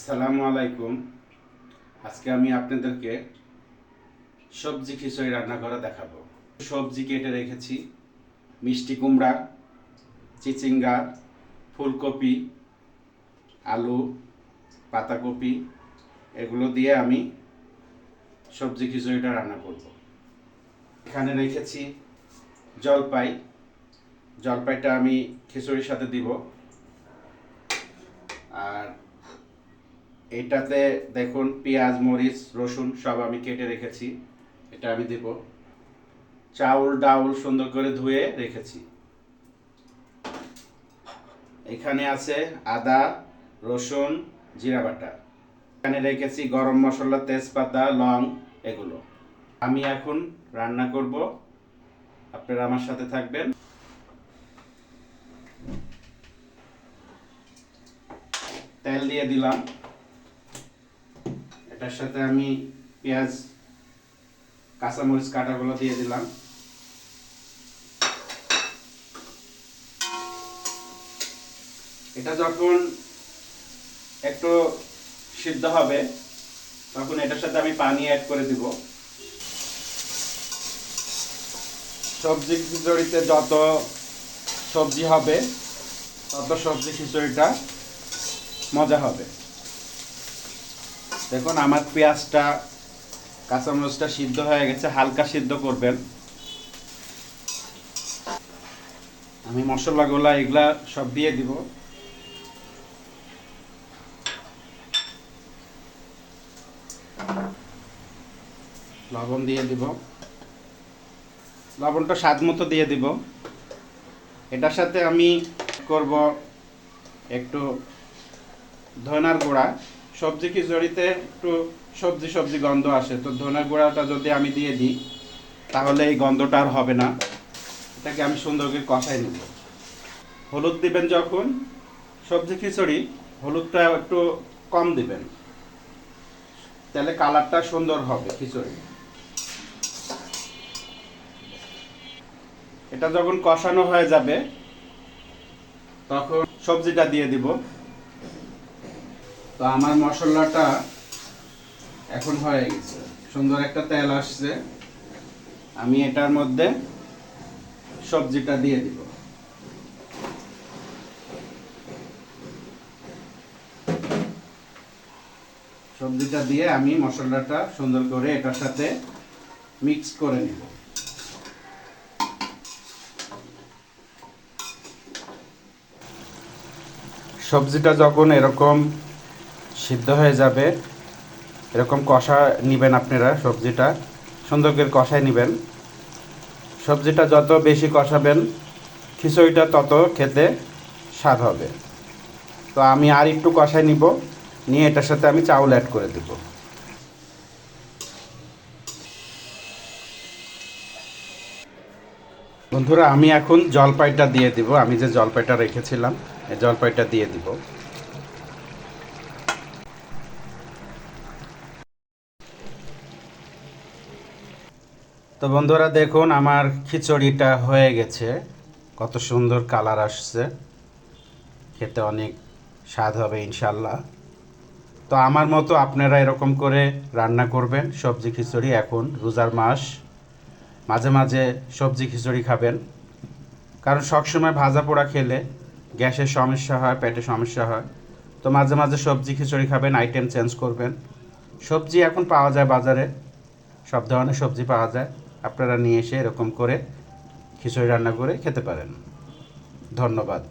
আসসালামু আলাইকুম। আজকে আমি আপনাদেরকে সবজি খিচুড়ি রান্না করা দেখাবো। সবজি কেটে রেখেছি: মিষ্টি কুমড়া, চিচিঙ্গা, ফুলকপি, আলু, পাতাকপি, এগুলো দিয়ে আমি সবজি খিচুড়িটা রান্না করব। এখানে রেখেছি জলপাই। জলপাইটা আমি খিচুড়ির সাথে দিব। আর এটাতে দেখুন পেঁয়াজ, মরিচ, রসুন সব আমি কেটে রেখেছি, এটা আমি দেব। চাউল ডাউল সুন্দর করে ধুয়ে রেখেছি। এখানে আছে আদা, রসুন, জিরা বাটা। এখানে রেখেছি গরম মশলা, তেজপাতা, লং, এগুলো। আমি এখন রান্না করব, আপনারা আমার সাথে থাকবেন। তেল দিয়ে দিলাম। এটার সাথে আমি পেঁয়াজ, কাঁচামরিচ কাটাগুলো দিয়ে দিলাম। এটা যখন একটু সিদ্ধ হবে তখন এটার সাথে আমি পানি অ্যাড করে দিব। সবজি খিচুড়িতে যত সবজি হবে তত সবজি খিচুড়িটা মজা হবে। দেখুন আমার পেঁয়াজটা, কাঁচামরিচটা সিদ্ধ হয়ে গেছে, হালকা সিদ্ধ করবেন। আমি মশলাগুলা এগুলা সব দিয়ে দিব। লবণ দিয়ে দিব, লবণটা স্বাদ মতো দিয়ে দিব। এটার সাথে আমি করব একটু ধনার গুঁড়া। সবজি খিচুড়িতে একটু সবজি সবজি গন্ধ আসে, তো ধনার গুঁড়াটা যদি আমি দিয়ে দিই তাহলে এই গন্ধটা আর হবে না। এটাকে আমি সুন্দর করে কষাই নেব। হলুদ দিবেন যখন সবজি খিচুড়ি, হলুদটা একটু কম দিবেন, তাহলে কালারটা সুন্দর হবে খিচুড়ি। এটা যখন কষানো হয়ে যাবে তখন সবজিটা দিয়ে দিব। তো আমার মশলাটা এখন হয়ে গেছে, সুন্দর একটা তেল আসছে। আমি এটার মধ্যে সবজিটা দিয়ে দিব। সবজিটা দিয়ে আমি মশলাটা সুন্দর করে এটার সাথে মিক্স করে নেব। সবজিটা যখন এরকম সিদ্ধ হয়ে যাবে, এরকম কষা নেবেন আপনারা, সবজিটা সুন্দর করে কষায় নেবেন। সবজিটা যত বেশি কষাবেন খিচুড়িটা তত খেতে স্বাদ হবে। তো আমি আর একটু কষায় নিব, নিয়ে এটার সাথে আমি চাউল অ্যাড করে দেব। বন্ধুরা, আমি এখন জলপাইটা দিয়ে দিব। আমি যে জলপাইটা রেখেছিলাম এই জলপাইটা দিয়ে দিব। তো বন্ধুরা দেখুন আমার খিচুড়িটা হয়ে গেছে, কত সুন্দর কালার আসছে, খেতে অনেক স্বাদ হবে ইনশাল্লাহ। তো আমার মতো আপনারা এরকম করে রান্না করবেন সবজি খিচুড়ি। এখন রোজার মাস, মাঝে মাঝে সবজি খিচুড়ি খাবেন, কারণ সবসময় ভাজা পোড়া খেলে গ্যাসের সমস্যা হয়, পেটে সমস্যা হয়। তো মাঝে মাঝে সবজি খিচুড়ি খাবেন, আইটেম চেঞ্জ করবেন। সবজি এখন পাওয়া যায় বাজারে, সব ধরনের সবজি পাওয়া যায়। আপনারা নিয়ে এসে এরকম করে খিচুড়ি রান্না করে খেতে পারেন। ধন্যবাদ।